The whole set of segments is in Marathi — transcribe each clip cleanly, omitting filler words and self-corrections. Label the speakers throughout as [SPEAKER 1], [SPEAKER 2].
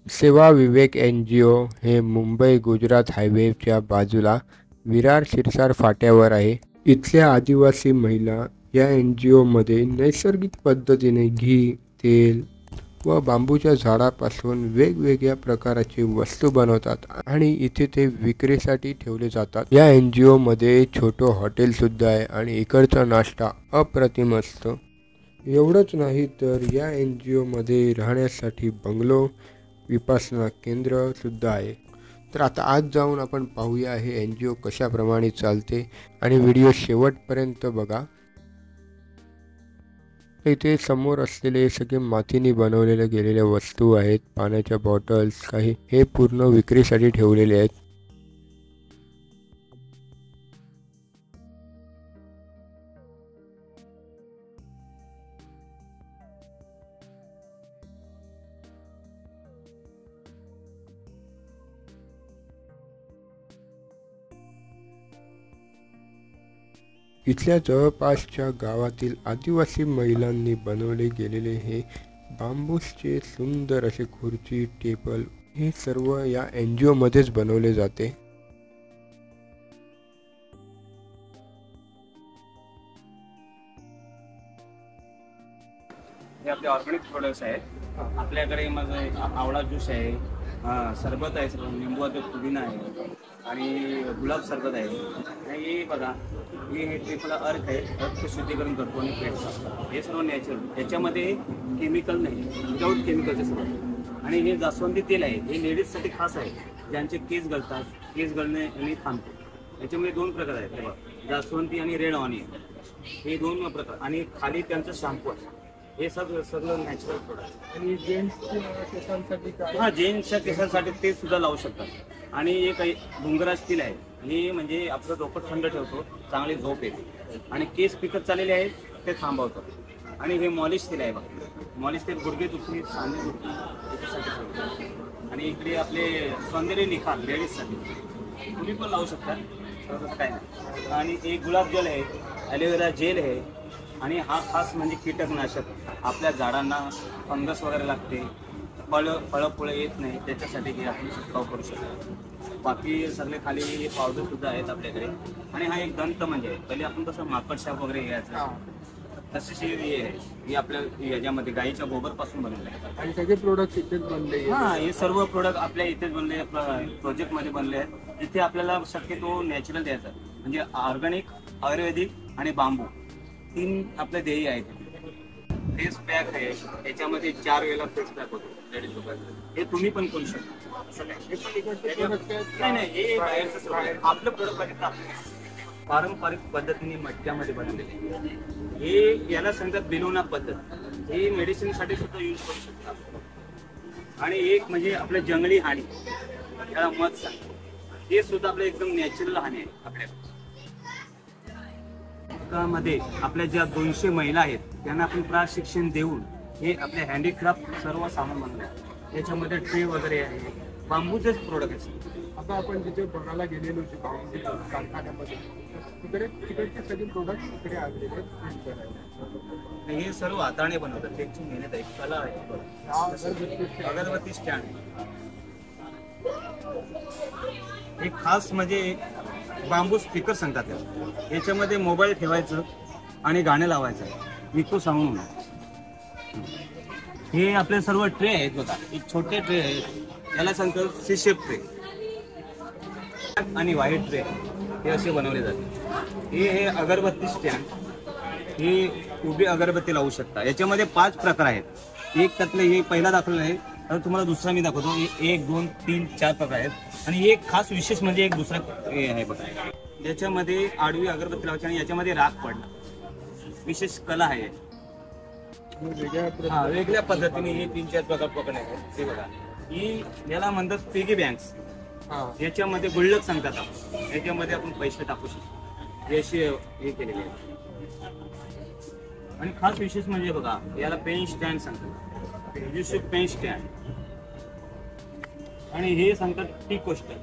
[SPEAKER 1] सेवा विवेक NGO हे मुंबई गुजरात हायवेच्या बाजूला विरार शिरसार फाट्यावर आहे. इथल्या आदिवासी महिला या NGO मध्ये नैसर्गिक पद्धतीने घी, तेल व बांबूच्या झाडापासून वेगवेगळ्या प्रकारचे वस्तू बनवतात आणि इथे ते विक्रीसाठी ठेवले जातात. या NGO मध्ये छोटं हॉटेल सुद्धा आहे आणि इकडचा नाश्ता अप्रतिम असतो. एवढंच नाही तर या NGO मध्ये राहण्यासाठी बंगलो, विपश्यना केंद्र सुद्धा आहे. तर आता आज जाऊन आपण पाहूया हे NGO कशाप्रमाणे चालते आणि व्हिडिओ शेवटपर्यंत बघा. इथे समोर असलेले सगळे मातीने बनवलेले गेलेल्या वस्तू आहेत. पाण्याच्या बॉटल्स काही हे पूर्ण विक्रीसाठी ठेवलेले आहेत. इथल्या जवळपासच्या गावातील आदिवासी महिलांनी बनवले गेलेले हे बांबूसचे सुंदर असे खुर्ची, टेबल हे सर्व या NGO मध्येच बनवले जाते.
[SPEAKER 2] हे आपले ऑर्गॅनिक प्रोडक्ट्स आहेत. आपल्याकडे मग आवळा ज्यूस आहे, सरबत आहे, लिंबूचा पुदिना आहे आणि गुलाब सरबत आहे. आणि हे बघा, हे ट्रिपल अर्थ आहे. अर्थ शुद्धीकरण करतो आणि पेट्स असतात. हे सर्व नॅचरल, याच्यामध्ये केमिकल नाही, विदाऊट केमिकलचे सर्व. आणि हे जास्वंदी तेल आहे, हे लेडीजसाठी खास आहे, ज्यांचे केस गळतात, केस गळणे आणि थांबतो. याच्यामध्ये दोन प्रकार आहेत, हे बघा, जास्वंदी आणि रेड ऑनियन, हे दोन प्रकार. आणि खाली त्यांचं शॅम्पू आहे. हे सगळं नॅचरल प्रोडक्ट.
[SPEAKER 1] आणि जेंट्सच्या केसांसाठी
[SPEAKER 2] हां, जेंट्सच्या केसांसाठी ते सुद्धा लावू शकतात. आणि हे काही डोंगराज तेल आहे, हे म्हणजे आपलं डोकं थंड ठेवतो, चांगली झोप येते आणि केस पिकत चाललेले आहेत ते थांबवतो. आणि हे मॉलिश तेल आहे बघा, मॉलिश तेल गुडघे दुखी, सांधे दुखी याच्यासाठी. आणि इकडे आपले सौंदर्य निखार लेडीजसाठी तुम्ही पण लावू शकता, तसं काय नाही. आणि एक गुलाब जेल आहे, ॲलोवेरा जेल आहे. आणि हा खास म्हणजे कीटकनाशक, आपल्या झाडांना फंगस वगैरे लागते, फळं येत नाही, त्याच्यासाठी हे आपण शिटकाव करू शकतो. बाकी सगळे खाली हे पावडर सुद्धा आहेत आपल्याकडे. आणि हा एक दंत म्हणजे पहिले आपण कसं माकडशाप वगैरे घ्यायचं, तशी हे आहे. ही आपल्या याच्यामध्ये गाईच्या गोबरपासून बनवलं आहे.
[SPEAKER 1] आणि सगळे प्रोडक्ट इथेच बनले.
[SPEAKER 2] हां, हे सर्व प्रोडक्ट आपल्या इथेच बनले, प्रोजेक्टमध्ये बनले आहेत. इथे आपल्याला शक्यतो नॅचरल द्यायचं, म्हणजे ऑर्गॅनिक, आयुर्वेदिक आणि बांबू, तीन आपले ध्येय आहेत. फेस पॅक आहे, याच्यामध्ये 4 वेळेला फेस पॅक होतो लेडीज लोकांना. हे तुम्ही पण करू शकता. असं काय नाही, हे बाहेरचं सर्व आहे. आपलं प्रोडक्ट बघितलं आपण पारंपरिक पद्धतीने मटक्यामध्ये बनवलेले. हे याला सांगतात बिलोना पद्धत. हे मेडिसिनसाठी सुद्धा यूज करू शकतात. आणि एक म्हणजे आपलं जंगली हानी, याला मध सांगतो, हे सुद्धा आपलं एकदम नॅचरल हानी आहे. आपल्या आपल्या ज्या 200 महिला आहेत त्यांना आपण प्रशिक्षण देऊन हे आपले हँडीक्राफ्ट सर्व सामान बनवलं. याच्यामध्ये ट्रे वगैरे आहे, बांबूचेच प्रोडक्ट आहेत.
[SPEAKER 1] आता आपण जिथे बघायला गेलेलो बांबू कारखान्यामध्ये, तिकडचे सगळे प्रोडक्ट इकडे आलेले आहेत.
[SPEAKER 2] हे सर्व हाताने बनवतात, त्यांची मेहनत आहे, कला आहे. अगरबत्ती स्टँड हे खास म्हणजे बांबू स्पीकर सांगतात. याच्यामध्ये मोबाईल ठेवायचं आणि गाणं लावायचं, इको साऊंड. हे आपले सर्व ट्रे आहेत बघा, एक छोटे ट्रे आहेत, याला सांगतात सी शेप ट्रे. आणि व्हाईट ट्रे हे असे बनवले जाते. हे अगरबत्ती स्टँड, हे उभी अगरबत्ती लावू शकता. याच्यामध्ये 5 प्रकार आहेत. एक त्यातले हे पहिला दाखवलेला आहे, तर तुम्हाला दुसरा मी दाखवतो. 1, 2, 3, 4 प्रकार आहेत. आणि एक खास विशेष म्हणजे एक दुसरा हे आहे बघा, याच्यामध्ये आडवी अगरबत्ती लावायची आणि याच्यामध्ये राख पडला. विशेष कला आहे. वेगळ्या पद्धतीने हे 3-4 प्रकार पकडले आहेत. ते बघा, ही याला म्हणतात पिगी बँक्स. याच्यामध्ये गुल्लक सांगतात आपण, याच्यामध्ये आपण पैसे टाकू शकतो, याशी हे केलेले आहे. आणि खास विशेष म्हणजे बघा, याला पेन स्टँड सांगतात, पेन स्टँड. आणि हे सांगतात टी कोस्टर.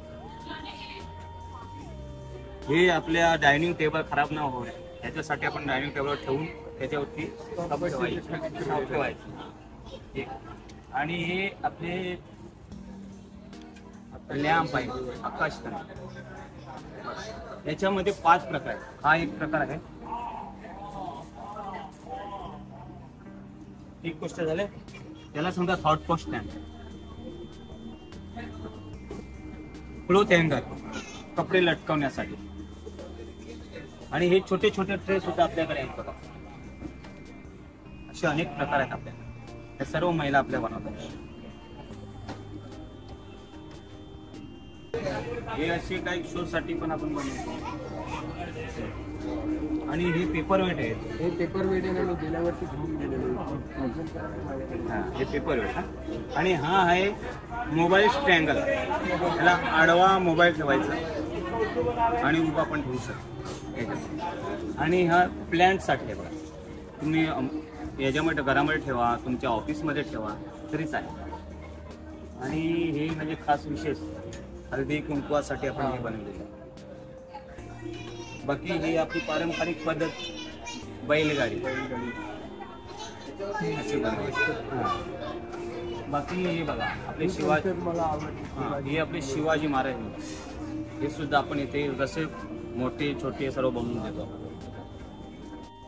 [SPEAKER 2] हे आपल्या डायनिंग टेबल खराब न होईल याच्यासाठी आपण डायनिंग टेबलवर ठेवून त्याच्यावरती ठेवायचं. आणि हे आपले लॅम्प आहे, आकाशकंदील. याच्यामध्ये 5 प्रकार आहेत. हा एक प्रकार आहे. एक गोष्ट झाले, त्याला समजा हॉटपॉट स्टँड, क्लोथ हँगर, कपडे लटकवण्यासाठी. आणि हे छोटे छोटे ट्रे सुद्धा आपल्याकडे आहेत बघा. असे अनेक प्रकार आहेत आपल्याकडे. हे सर्व महिला आपल्या बनवतात. हे असे काही शो साठी पण आपण बनवतो. आणि हे पेपर वेट आहे.
[SPEAKER 1] हे पेपर वेट आहे ना, गेल्या वर्षी घेऊन गेलेलो.
[SPEAKER 2] हे पेपर वेट. आणि हा आहे मोबाईल स्टँगल. त्याला आडवा मोबाईल ठेवायचा आणि उभा पण ठेवू शकतो. आणि हा प्लॅन्टसाठी आहे बघा. तुम्ही याच्यामध्ये घरामध्ये ठेवा, तुमच्या ऑफिसमध्ये ठेवा तरी चालेल. आणि हे म्हणजे खास विशेष हळदी कुंकवासाठी आपण हे बनवलेलं आहे. बाकी ही आपली पारंपरिक पद्धत बैलगाडी अशी बनवायची. बाकी हे बघा आपले शिवाजी, हे आपले शिवाजी महाराज, हे सुद्धा आपण इथे जसे मोठे छोटे सर्व बनवून देतो.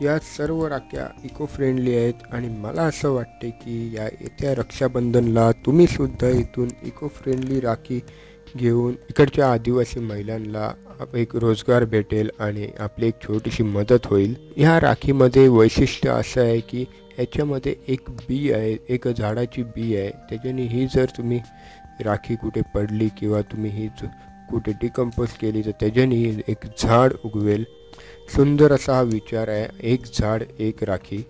[SPEAKER 1] या सर्व राख्या इको फ्रेंडली आहेत आणि मला असं वाटते की या येत्या रक्षाबंधनला तुम्ही सुद्धा इथून इको फ्रेंडली राखी घेऊन इकडच्या आदिवासी महिलांना एक रोजगार भेटेल आणि आपली एक छोटीशी मदत होईल. ह्या राखीमध्ये वैशिष्ट्य असं आहे की ह्याच्यामध्ये एक बी आहे, एक झाडाची बी आहे. त्याच्याने ही जर तुम्ही राखी कुठे पडली किंवा तुम्ही ही कुठे डिकम्पोज केली तर त्याच्याने एक झाड उगवेल. सुंदर असा हा विचार आहे, एक झाड एक राखी.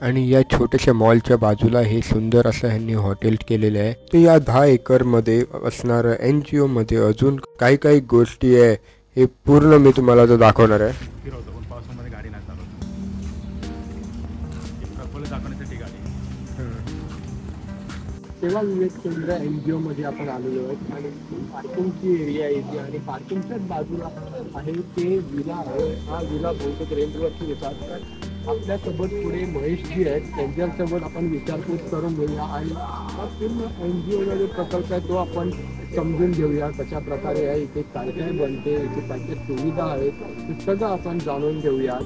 [SPEAKER 1] आणि या छोट्याशा मॉलच्या बाजूला हे सुंदर असं ह्यांनी हॉटेल केलेलं आहे. तर या 10 एकरमध्ये असणारं NGO मध्ये अजून काही काही गोष्टी आहे, हे पूर्ण मी तुम्हाला तो दाखवणार आहे.
[SPEAKER 3] पावसामध्ये गाडी नाही चालवत, दाखवण्यासाठी गाडी.
[SPEAKER 1] सेवा विवेक केंद्र NGO मध्ये आपण आलेलो आहोत आणि पार्किंगची एरिया येते आणि पार्किंगच्याच बाजूला आहे ते विला आहे. हा विला बहुतेक रेंटवरती घेतात. तर आपल्यासोबत पुढे महेशजी आहेत, त्यांच्यासोबत आपण विचारपूस करून घेऊया आणि हा पूर्ण NGOचा जो प्रकल्प आहे तो आपण समजून घेऊया. कशा प्रकारे आहे, इथे काय काय बनते, इथे काय काय सुविधा आहेत, ते सगळं आपण जाणून घेऊया.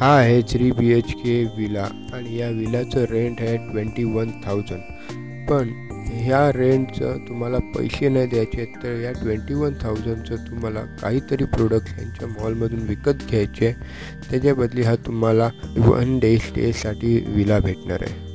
[SPEAKER 1] हा आहे 3 BHK विला आणि या विलाचं रेंट आहे 21,000. पण ह्या रेंटचं तुम्हाला पैसे नाही द्यायचे, तर या 21,000चं तुम्हाला काहीतरी प्रोडक्ट्स यांच्या मॉलमधून विकत घ्यायचे. त्याच्या बदली हा तुम्हाला 1 डे स्टेसाठी विला भेटणार आहे.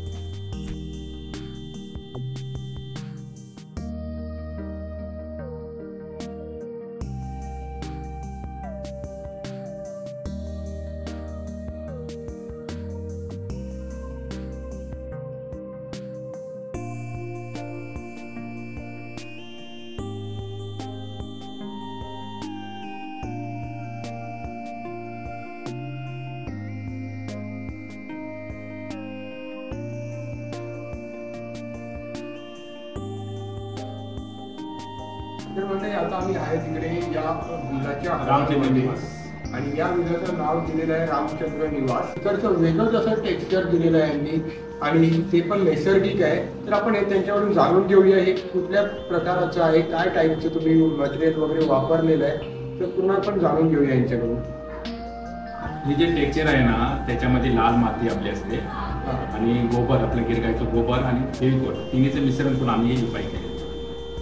[SPEAKER 1] तर म्हणजे आता आम्ही आहे तिकडे या विलाच्या
[SPEAKER 3] रामचंद्र निवास
[SPEAKER 1] आणि या विलाचं नाव दिलेलं आहे रामचंद्र निवास. इकडचं वेगळंच असं टेक्स्चर दिलेलं आहे यांनी आणि ते पण नैसर्गिक आहे. तर आपण हे त्यांच्याकडून जाणून घेऊया हे कुठल्या प्रकाराचं आहे, काय टाईपचं तुम्ही मटेरियल वगैरे वापरलेलं आहे, तर पूर्ण आपण जाणून घेऊया यांच्याकडून.
[SPEAKER 3] हे जे टेक्स्चर आहे ना, त्याच्यामध्ये लाल माती आपली असते आणि गोबर, आपल्या गिरगायचं गोबर आणि फेविकॉल तिन्हीचं मिश्रण करून आम्ही हे लिपाई केले.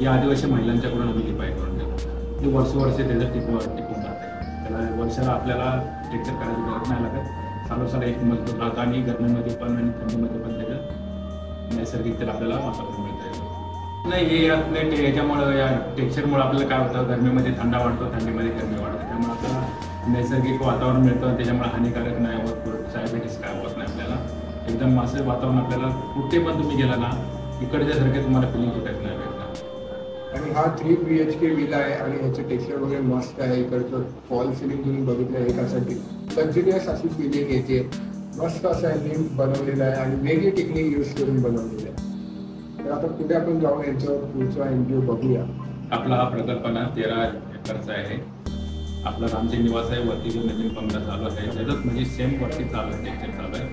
[SPEAKER 3] या आदिवासी महिलांच्याकडून आम्ही लिपाई करून देतो. ते वर्षोवर्ष त्याचं टिकून राहते. त्याला वर्षाला आपल्याला टेक्स्चर करायची गरज नाही लागत. सालोसाला एक मजबूत राहतं आणि गरमीमध्ये पण आणि थंडीमध्ये पण त्याचं नैसर्गिक त्याला आपल्याला वातावरण मिळतं. नाही, हे आपल्या याच्यामुळं या टेक्स्चरमुळं आपल्याला काय होतं, गरमीमध्ये थंडा वाढतो, थंडीमध्ये गरमी वाढतो. त्यामुळे आपल्याला नैसर्गिक वातावरण मिळतं. त्याच्यामुळे हानिकारक नाही होत, डायबिटीस काय होत नाही आपल्याला. एकदम असं वातावरण आपल्याला कुठे पण तुम्ही गेला ना, इकडच्यासारखे तुम्हाला फिलिंग कुठेच नाही भेटणार.
[SPEAKER 1] आणि हा 3 BHK विला आहे आणि ह्याचं टेक्स्चर वगैरे मस्त आहे. इकडचं फॉल सिलिंग तुम्ही बघितलं एकासाठी कंटिन्युअस अशी फिलिंग येते. मस्त असं यांनी बनवलेलं आहे आणि वेगळी टेक्निक यूज करून बनवलेलं आहे. तर आता पुढे आपण जाऊन यांच्यावर पुढचा एनजीओ बघूया.
[SPEAKER 3] आपला हा प्रकल्प ना 13 एकरचा आहे. आपला रामजी निवास आहे, वरती जो नवीन बंगला चालू आहे त्याच्यात म्हणजे सेम वरती चालू आहे, टेक्चर चालू आहे,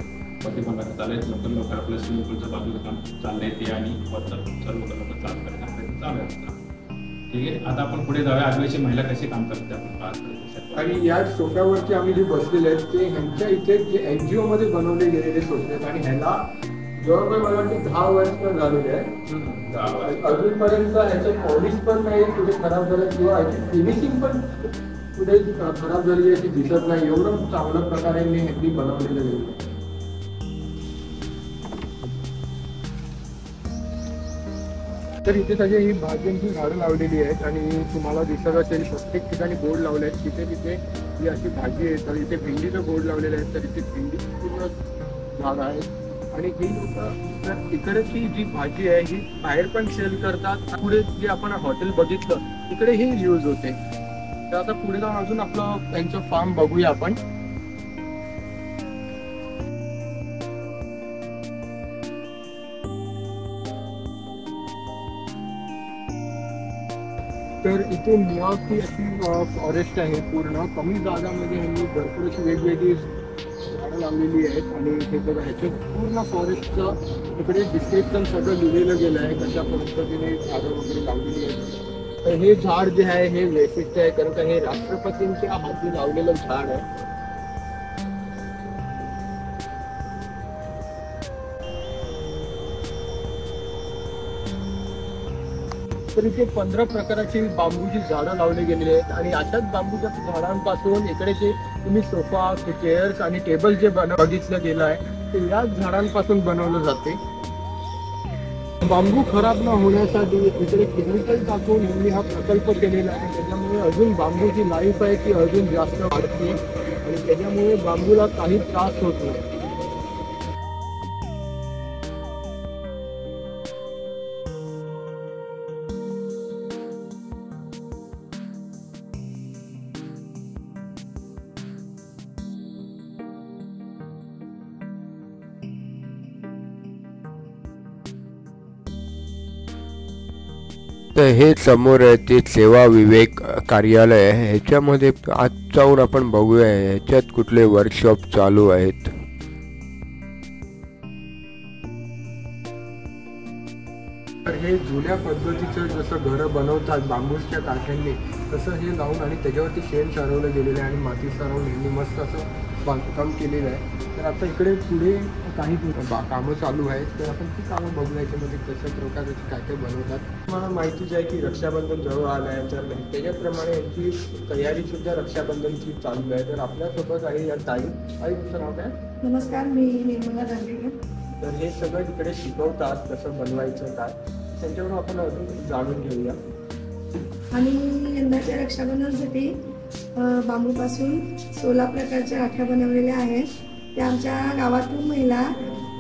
[SPEAKER 3] वरती बंगला चालू आहे. लवकर आपलं स्विमिंग पूलचं बाजूचं काम चाललंय ते आणि वरचं सर्व लवकर चालू करायचं चालू आहे. ठीक आहे, आता आपण पुढे जाऊया. आदिवासी महिला कशी काम करते आपण पाहतो.
[SPEAKER 1] आणि या सोफ्यावरती आम्ही जे बसलेले आहेत ते ह्यांच्या इथे जे एनजीओ मध्ये बनवले गेलेले सोफे आहेत आणि ह्याला जवळपास मला वाटतं 10 वर्ष पण झालेले आहे. अजूनपर्यंत ह्याचे पॉलिश पण नाही कुठे खराब झालं किंवा ह्याची फिनिशिंग पण कुठे खराब झालेली अशी दिसत नाही. एवढं चांगल्या प्रकारे ह्यांनी बनवलेलं गेलं. तर इथे सगळे ही भाज्यांची झाडं लावलेली आहेत आणि तुम्हाला दिसत असेल प्रत्येक ठिकाणी बोर्ड लावले आहेत. तिथे तिथे ही अशी भाजी आहे. तर इथे भेंडीचं बोर्ड लावलेलं आहे, तर इथे भेंडी पूर्ण झाड आहेत. आणि ही लोक तर इकडची जी भाजी आहे ही बाहेर पण सेल करतात. पुढे जे आपण हॉटेल बघितलं तिकडे ही यूज होते. तर आता पुढे जाऊन अजून आपलं त्यांचं फार्म बघूया आपण. तर इथे मियावाकी अशी फॉरेस्ट आहे. पूर्ण कमी जागामध्ये ह्यांनी भरपूर अशी वेगवेगळी झाडं लावलेली आहेत. आणि हे बघा ह्याचं पूर्ण फॉरेस्टचं इकडे डिस्क्रिप्शन सगळं लिहिलेलं गेलं आहे कशा पद्धतीने झाडं वगैरे लावलेली आहेत. तर हे झाड जे आहे हे वैशिष्ट्य आहे कारण का हे राष्ट्रपतींच्या हाती लावलेलं झाड आहे. तर इथे 15 प्रकारची बांबूची झाडं लावली गेलेली आहेत आणि अशाच बांबूच्या झाडांपासून इकडे जे तुम्ही सोफा, चेअर्स आणि टेबल जे बघितलं गेलं आहे ते याच झाडांपासून बनवलं जाते. बांबू खराब न होण्यासाठी इकडे केमिकल टाकून यांनी हा प्रकल्प केलेला आहे. त्याच्यामुळे अजून बांबूची लाईफ आहे ती अजून जास्त वाढते आणि त्याच्यामुळे बांबूला काही त्रास होत नाही.
[SPEAKER 4] तर हे समोर आहे ते सेवा विवेक कार्यालय आहे. ह्याच्यामध्ये आज जाऊन आपण बघूया ह्याच्यात कुठले वर्कशॉप चालू आहेत.
[SPEAKER 1] तर हे जुन्या पद्धतीचं जसं घरं बनवतात बांबूच्या काठ्यांनी तसं हे लावून आणि त्याच्यावरती शेण सारवलं गेलेलं आहे आणि माती सारवून यांनी मस्त असं बांधकाम केलेलं आहे. तर आता इकडे पुढे काही कामं चालू आहेत. तर आपण ती कामं बघूया याच्यामध्ये कशा प्रकारची काय काय बनवतात. मला माहितीच आहे की रक्षाबंधन जवळ आलं आहे तर त्याच्याप्रमाणे यांची तयारी सुद्धा रक्षाबंधनची चालू आहे. तर आपल्यासोबत आहे या ताई. तुमचं नाव काय?
[SPEAKER 5] नमस्कार, मी निर्मला दांडेकर.
[SPEAKER 1] तर हे सगळं तिकडे शिकवतात कसं बनवायचं काय त्यांच्यावरून आपण अजून जाणून घेऊया.
[SPEAKER 5] आणि यंदाच्या रक्षाबंधनसाठी बांबूपासून 16 प्रकारच्या राख्या बनवलेल्या आहेत. त्या आमच्या गावातून महिला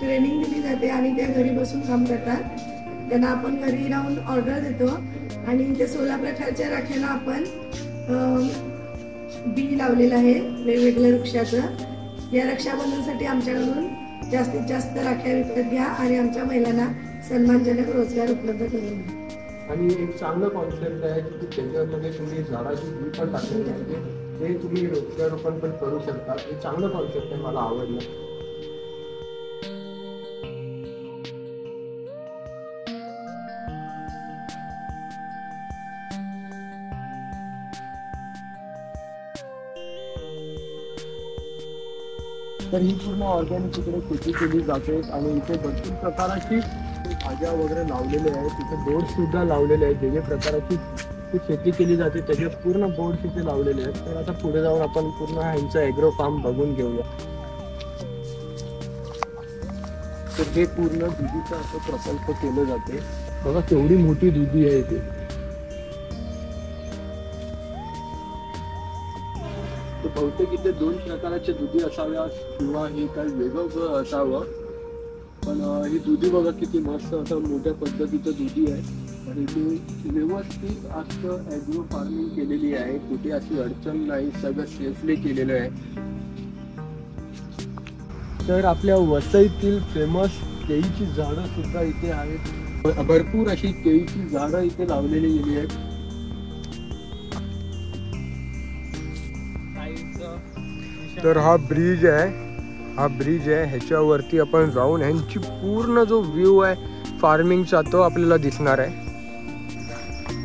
[SPEAKER 5] ट्रेनिंग दिली जाते आणि त्या घरी बसून काम करतात. त्यांना आपण घरी राहून ऑर्डर देतो आणि त्या 16 प्रकारच्या राख्यांना आपण बी लावलेलं आहे वेगवेगळ्या वृक्षाचं. या रक्षाबंधनसाठी आमच्याकडून जास्तीत जास्त राख्या विकत घ्या आणि आमच्या महिलांना सन्मानजनक रोजगार उपलब्ध करून द्या.
[SPEAKER 1] आणि एक चांगलं कॉन्सेप्ट आहे की त्याच्यामध्ये तुम्ही झाडाची बी पण टाकलेली आहे ते तुम्ही वृक्षारोपण पण करू शकता. हे चांगलं कॉन्सेप्ट आहे, मला आवडलं. तर ही पूर्ण ऑर्गॅनिक इकडे शेती केली जाते आणि इथे भरपूर प्रकाराची भाज्या वगैरे लावलेले आहेत. तिथे बोर्ड सुद्धा लावलेले आहेत. जे जे प्रकाराची शेती केली जाते त्याचे पूर्ण बोर्ड तिथे लावलेले आहेत. तर आता पुढे जाऊन आपण पूर्ण ह्यांचं ॲग्रो फार्म बघून घेऊया. तर हे पूर्ण दुधीचा असं प्रकल्प केलं जाते. बघा केवढी मोठी दुधी आहे इथे. बहुतेक इथे 2 प्रकारचे दुधी असाव्या किंवा हे काही वेगळं असावं. पण ही दुधी बघा किती मस्त असं मोठ्या पद्धतीचं दुधी आहे आणि ते व्यवस्थित असं ॲग्रो फार्मिंग केलेली आहे. कुठे अशी अडचण नाही, सगळं सेफली केलेलं आहे. तर आपल्या वसईतील फेमस केळीची झाडं सुद्धा इथे आहेत. भरपूर अशी केळीची झाडं इथे लावलेली गेली आहेत. तर हा ब्रिज आहे, ह्याच्यावरती आपण जाऊन ह्यांची पूर्ण जो व्ह्यू आहे फार्मिंगचा तो आपल्याला दिसणार आहे.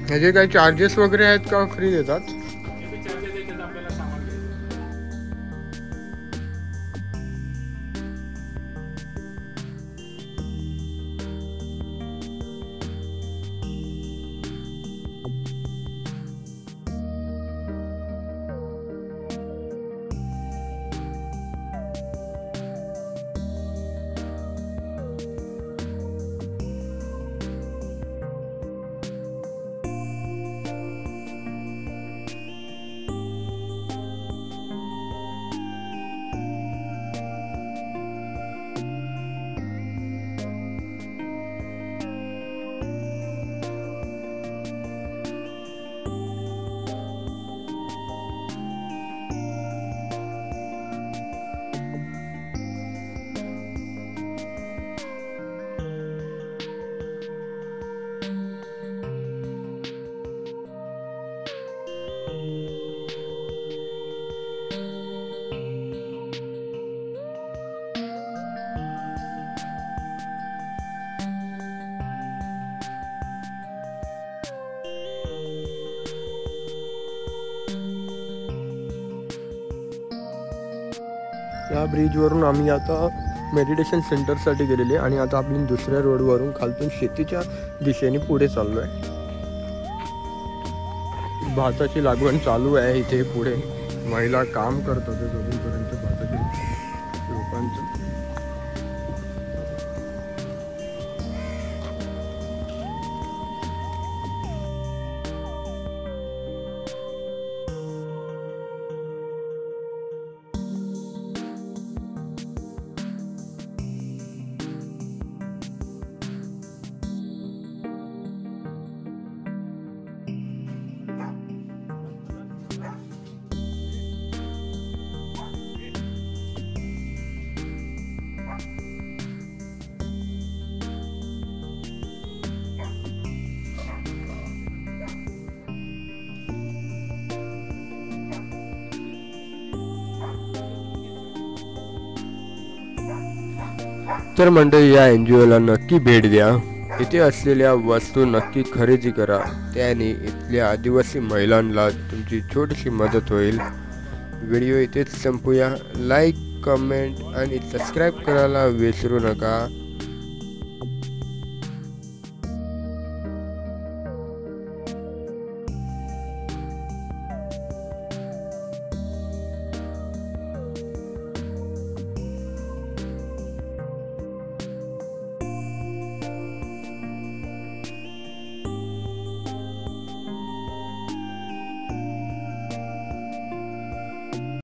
[SPEAKER 1] ह्याचे काही चार्जेस वगैरे आहेत का, फ्री देतात? या ब्रिजवरून आम्ही आता मेडिटेशन सेंटरसाठी गेलेले आणि आता आपण दुसऱ्या रोडवरून खालतून शेतीच्या दिशेने पुढे चाललो आहे. भाताची लागवड चालू आहे इथे. पुढे महिला काम करतात अजूनपर्यंत भाताच्या रोपांचं. तर मंडळी, या NGOला नक्की भेट द्या. इथे असलेल्या वस्तू नक्की खरेदी करा. त्याने इथल्या आदिवासी महिलांना तुमची छोटीशी मदत होईल. व्हिडिओ इथेच संपूया. लाईक, कमेंट आणि सबस्क्राईब करायला विसरू नका.